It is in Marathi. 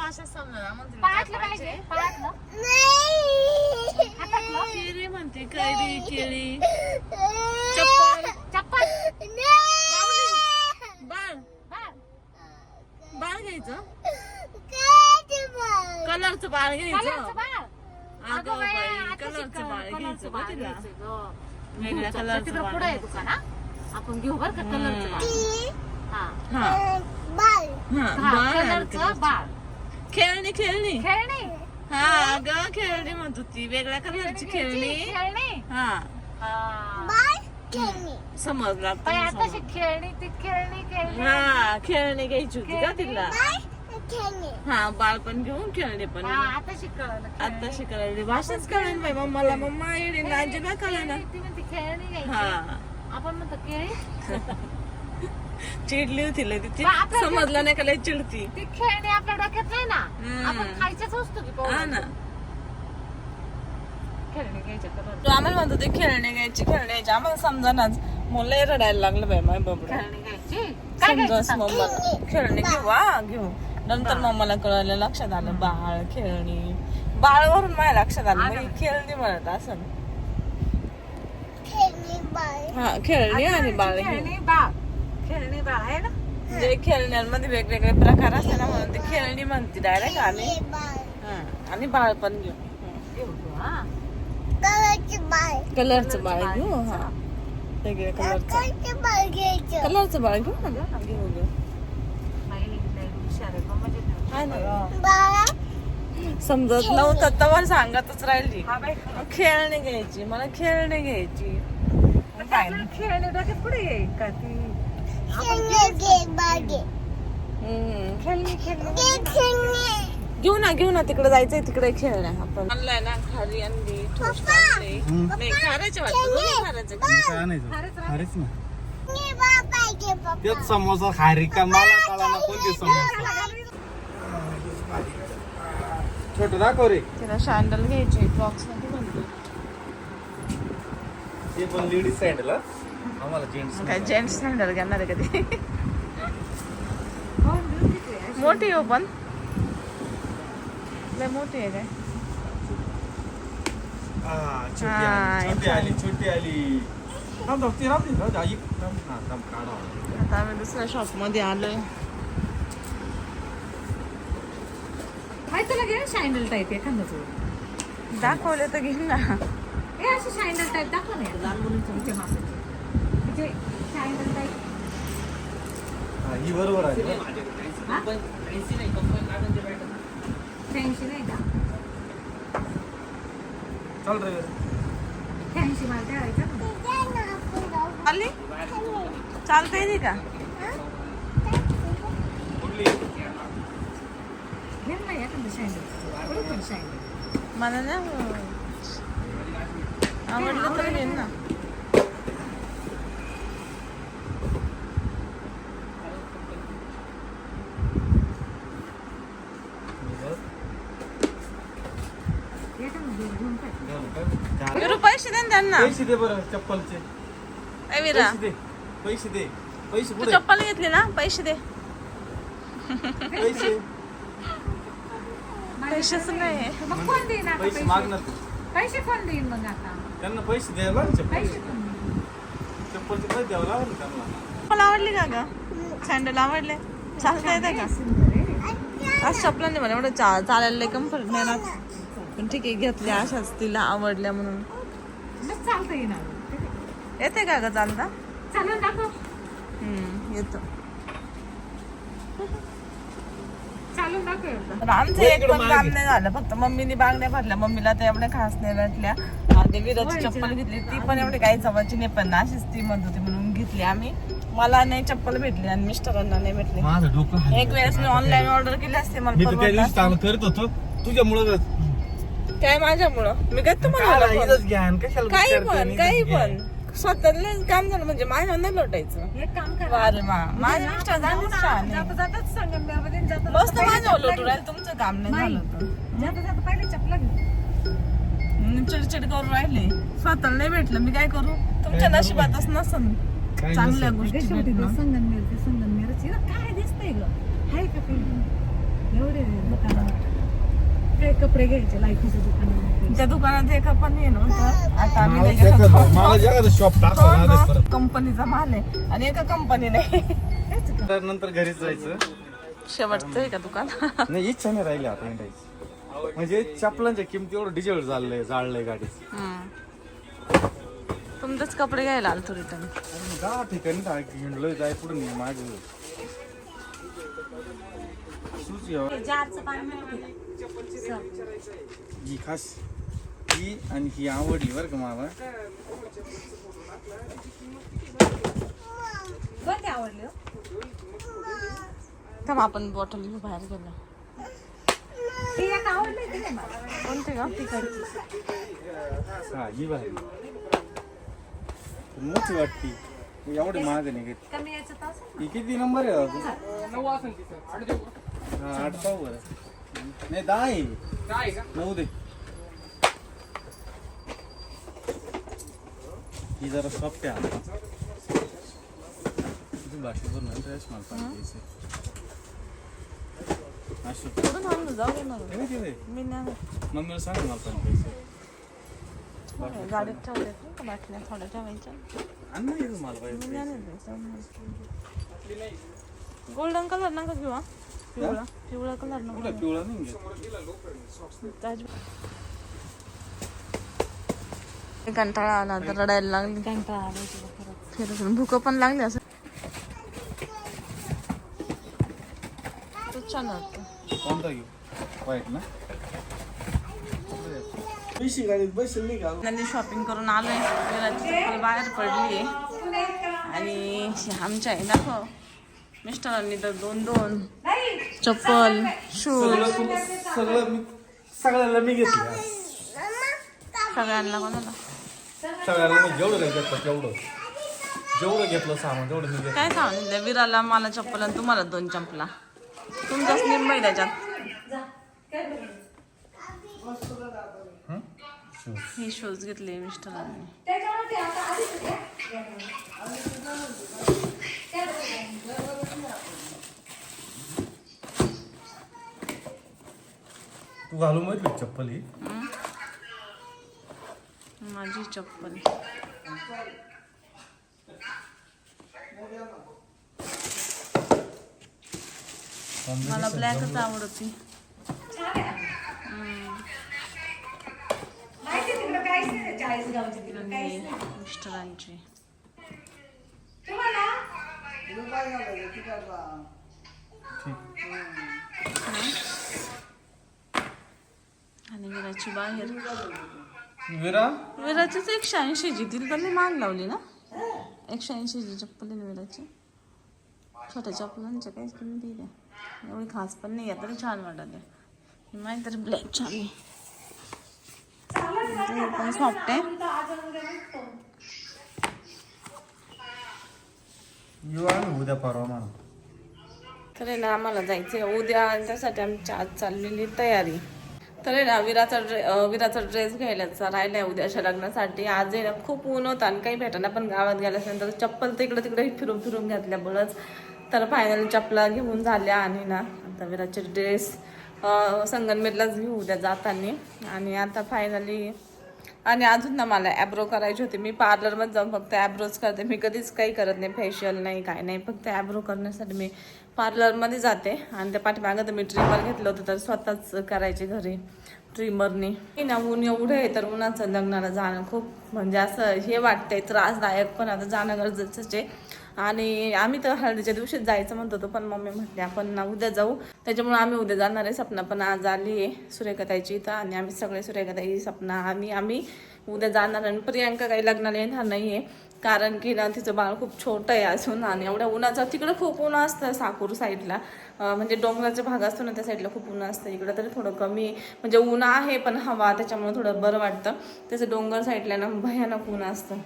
भाषा समजा म्हणते पायातलं पाहिजे पायातलं हातातलं केळी म्हणते कैरी केळी चप्पल चप्पल बाळ बाळ बाळ घ्यायचं कलरचं बाळ घ्यायचं कलरचं बाळ अगं बाई, बाई आता कलरचं शिक- बाळ कलरचं घ्यायचं बाळ बघ तिला घ्यायचं गं. वेगळ्या कलरचं तिकडं बाळ पुढं आहे घ्यायचं. दुकान हा? आपण घेऊ बरं का कलरचं बाळ हा हा हा हा, बाळ कलरचं बाळ खेळणी खेळणी खेळणी हा अगं खेळणी म्हणतो ती वेगळ्या कलरची खेळणी खेळणी हा हा. समजला बाई, आताशी खेळणी ती खेळणी खेळणी हा खेळणी घ्यायची होती का खेळणी? तिला हा बाळ पण घेऊन खेळणे पण हा आताशी कळलं आता शिकायला भाषाच कळेल बाई मम्माला मम्मा येणे नाजी ना कळेल ना ती म्हणते खेळणी घ्यायची हा आपण म्हणतो केळी चिडली होती लय ती मग आपल्या समजलं नाही का लय चिडती ती खेळणी आपल्या डोक्यात नाही ना हम्म. आपण खायच्याच वस्तू की पाहू. हा ना खेळणी घ्यायच्या कलर तो आम्हाला म्हणतो ते खेळणे घ्यायची खेळणे घ्यायची आम्हाला समजानाच मुलं रडायला लागलं बाई माय बाबा खेळणी घ्यायची काय घ्यायचं समजाच सांग? मम्माला खेळणे घेऊ हा घेऊ नंतर मम्माला कळलं लक्षात आलं बाळ खेळणी बाळ वरून माझ्या लक्षात आलं आलं. मी खेळणी म्हणत असं हा खेळणी आणि बाळ घेऊ खेळणी बाळ खेळणी बाळ आहे ना म्हणजे खेळण्यांमध्ये वेगवेगळे प्रकार असते ना म्हणून ते खेळणी म्हणते डायरेक्ट आणि हा, आणि बाळ पण घेऊ घेऊ घेऊ, हा कलरचं बाळ घेऊ हा वेगळ्या कलरचं कलरचं बाळ घेऊ ना गं. घेऊ घेऊ बाई, लई हुशार आहे गं, म्हणजे हा ना समजत नव्हतं तर सांगतच राहिली हा बाई खेळणी घ्यायची मला खेळणी घ्यायची काय खेळणी डोक्यात पुढे येईल का ती खेळणी खेळणी घेऊ ना तिकडे जायचंय तिकडे खेळण्या आपण आणलाय ना खारी आणली toast आणले. नाही खाराचे वाटतं दोन्ही खाराचे काय आणायचं खारीच ना तेच समोसा खारी का मला कळा ना कोणती समोसा छोट दाखव रे तिला शँडल घ्यायची बॉक्स मध्ये म्हणते ते पण लेडीज सँडल आम्हाला जेंट्स काय जेंट्स शँडल घेणार आहे कधी मोठी हो पण लय मोठी आहे काय छोटी आली थांब ती राहते ना आई थांब काढा आता आम्ही दुसऱ्या शॉप मध्ये आलोय तुला घे शँडल टाईप एखादं तू दाखवले तर घेईन ना हे असे शँडल टाईप दाखव ना लहान मुलींच्या इथे मापाचे म्हणजे शँडल टाईप ही बरोबर आहे हा? 86 नाही का चल रे 86 मला द्यायचं ना आली चालता येते का कुठली घे ना एखादं शँडल कुठे पण शँडल मला ना आवडलं तर घेईन ना विरू पैसे दे ना त्यांना पैसे दे बरं चप्पलचे ए विरा पैसे दे पैसे तू पुढे चप्पल घेतली ना पैसे दे पैसे पैसेच नाही मग कोण देईन आता पैसे पैसे मागणार पैसे कोण देईन मग आता त्यांना पैसे द्यायला लागेल चप्पल पैसे कोण देईन? चप्पलचे पैसे द्यावं लागेल ना त्यांना मला आवडली का ग सँडल आवडले चालता येते का सुंदर आहे. आज चपलाने मला एवढं चालायला कम्फर्ट नाही ना पण ठीक आहे घेतल्या अशाच तिला आवडल्या म्हणून मग चालता येणार येते का ग चालता चालेल दाखव येतो चालून दाखव एकदा. तर आमचं एक पण काम नाही झालं फक्त मम्मीने बांगड्या भरल्या मम्मीला तर एवढ्या खास नाही भेटल्या आणि विराची चप्पल घेतली ती पण एवढी काही जवळची नाही पण अशीच ती म्हणत होती म्हणून घेतली आम्ही मला नाही चप्पल भेटली आणि मिस्टरांना नाही भेटली माझं डोकं एक वेळेस मी ऑनलाईन ऑर्डर केली असते मी मला तर त्या परवडलं दिवशी चालू करत होतो तुझ्यामुळं असतं. काय माझ्यामुळं मी काय तुम्हाला काही पण स्वतःला काम झालं म्हणजे माझ्या नाही लोटायचं एक काम करा अरे माझ्या मिस्टर जाता जाताच संगमनेरमध्ये जाता मस्त माझ्या लोटू राहील तुमचं काम नाही झालं तर जाता जाता पहिले चपला घे चिडचिड करून राहिले स्वतःला नाही भेटलं मी काय करू तुमच्या नशिबातच नसन चांगल्या गोष्टी शेवटी भेटणं. संगमनेर ते संगमनेरच काय दिसतंय ग हाय का काही एवढे दुकान कपडे घ्यायचे लायकीच्या दुकानामध्ये. त्या दुकानात एक पण हे नव्हतं. आता आम्ही मला त्याच्यात जगात- मला जगात शॉप टाकावं लागेल परत. कंपनीचा माल आहे आणि एका कंपनी नाही. तर नंतर घरीच जायचं. शेवटचं आहे का दुकान? नाही इच्छा नाही राहिली आता हिंडायची. म्हणजे चपलांच्या किमती एवढं डिझेल जाळलंय गाडीच. तुमचेच कपडे घ्यायला आलतो रिटर्न. दहा ठिकाणी हिंडलोय जाय पुढे नाही माझं सुची जारचं पाणी माहिती का? ही खास ही आणि ही आवडली बरं का मला. कोणती आवडली हो? थांब आपण बॉटल घेऊ बाहेर गेलो. ती एक आवडली ती नाही मला. कोणते का? हा ही भारी मोठी वाटती. एवढी महाग नाही घेत. कमी याच्यात असेल. ही किती नंबर आहे बाबू? हा 8 पाव बरं. नाही 10 आहे. 9 दे. ही जरा सॉफ्ट आहे आता. तुझी भाषा बोल ना ड्रेस मला पाहिजे. अशी कुठून आणलं? जाऊ दे ना. नाही तिथे मी नाही मम्मीला सांग मला पण पैसे. गाडीत ठेवले का बाटल्या थोड्या ठेवायच्या. आण ना इथं मला पाहिजे. मी नाही गोल्डन कलर नका घेऊ. हा पिवळा पिवळा कलर नको. कुठं पिवळा नाही घेत. कंटाळा आला तर रडायला लागली. कंटाळा आला तुला खरंच. फिरून भूक पण लागली असं. तूच छान वाटतं. कोणता घेऊ? वाईट ना पैसे गाडीत बसेल नाही का? त्यांनी शॉपिंग करून आलोय. विराची चप्पल बाहेर पडली आणि आमच्या आहे दाखव मिस्टरांनी तर 2-2 चप्पल शूज सगळ्याला मी घेतलं. सगळ्यांना कोणाला सगळ्याला मी जेवढं काही घेतलं तेवढं जेवढं घेतलं सामान तेवढं मी घेतलं. काय सांगितलं विराला मला चप्पल आणि तुम्हाला 2 चंपला. तुमचाच निम्मा त्याच्यात. हे शूज घेतले मिस्टरांनी. तू घालून माहिती चप्पल ही माझी चप्पल मला ब्लॅकच आवडती. मिस्टरांची आणि विराची बाहेर. विराचीच 180ची दिली तर मी माग लावली ना. 180ची चप्पल आहे विराची. छोट्या चप्पलांच्या काहीच किंमत दिली एवढी खास पण नाही आहे तरी छान वाटत. माहिती तरी ब्लॅक छान आहे. पण सॉफ्ट आहे. उद्या परवा मला तर आहे ना आम्हाला जायचं उद्या आणि त्यासाठी आमची आज चाललेली तयारी. तर आहे ना विराचा ड्रेस घ्यायलाचा राहिलाय उद्याच्या लग्नासाठी. आज आहे ना खूप ऊन होतं आणि काही भेटायला पण गावात गेल्यानंतर चप्पल तर इकडे तिकडे फिरून घातल्यामुळंच तर फायनल चपला घेऊन झाल्या. आणि ना आता विराचे ड्रेस संगमनेरलाच घेऊ उद्या जाताना. आणि आता फायनली आणि अजून ना मला ॲब्रो करायची होती. मी पार्लरमध्ये जाऊन फक्त ॲब्रोज करते. मी कधीच काही करत नाही फेशियल नाही काय नाही. फक्त ॲब्रो करण्यासाठी मी पार्लरमध्ये जाते. आणि त्या पाठीमागं तर मी ट्रिमर घेतलं होतं तर स्वतःच करायचे घरी ट्रिमरने. ना ऊन एवढं आहे तर उन्हाचं लग्नाला जाणं खूप म्हणजे असं हे वाटतंय त्रासदायक. पण आता जाणं गरजेचंच आहे. आणि आम्ही तर हळदीच्या दिवशीच जायचं म्हणत होतो पण मम्मी म्हटली आपण ना उद्या जाऊ. त्याच्यामुळे आम्ही उद्या जाणार आहे. सपना पण आज आली आहे सुरेखाताईची इथं आणि आम्ही सगळे सुरेखाताई सपना आम्ही उद्या जाणार. आणि प्रियांका काही लग्नाला येणार नाही आहे कारण की ना तिचं बाळ खूप छोटं आहे असून. आणि एवढ्या उन्हाचं तिकडं खूप ऊन असतं साकूर साईडला म्हणजे डोंगराचा भाग असतो ना त्या साईडला खूप ऊन असतं. इकडं तरी थोडं कमी म्हणजे ऊन आहे पण हवा त्याच्यामुळे थोडं बरं वाटतं. त्याचं डोंगर साईडला ना भयानक ऊन असतं.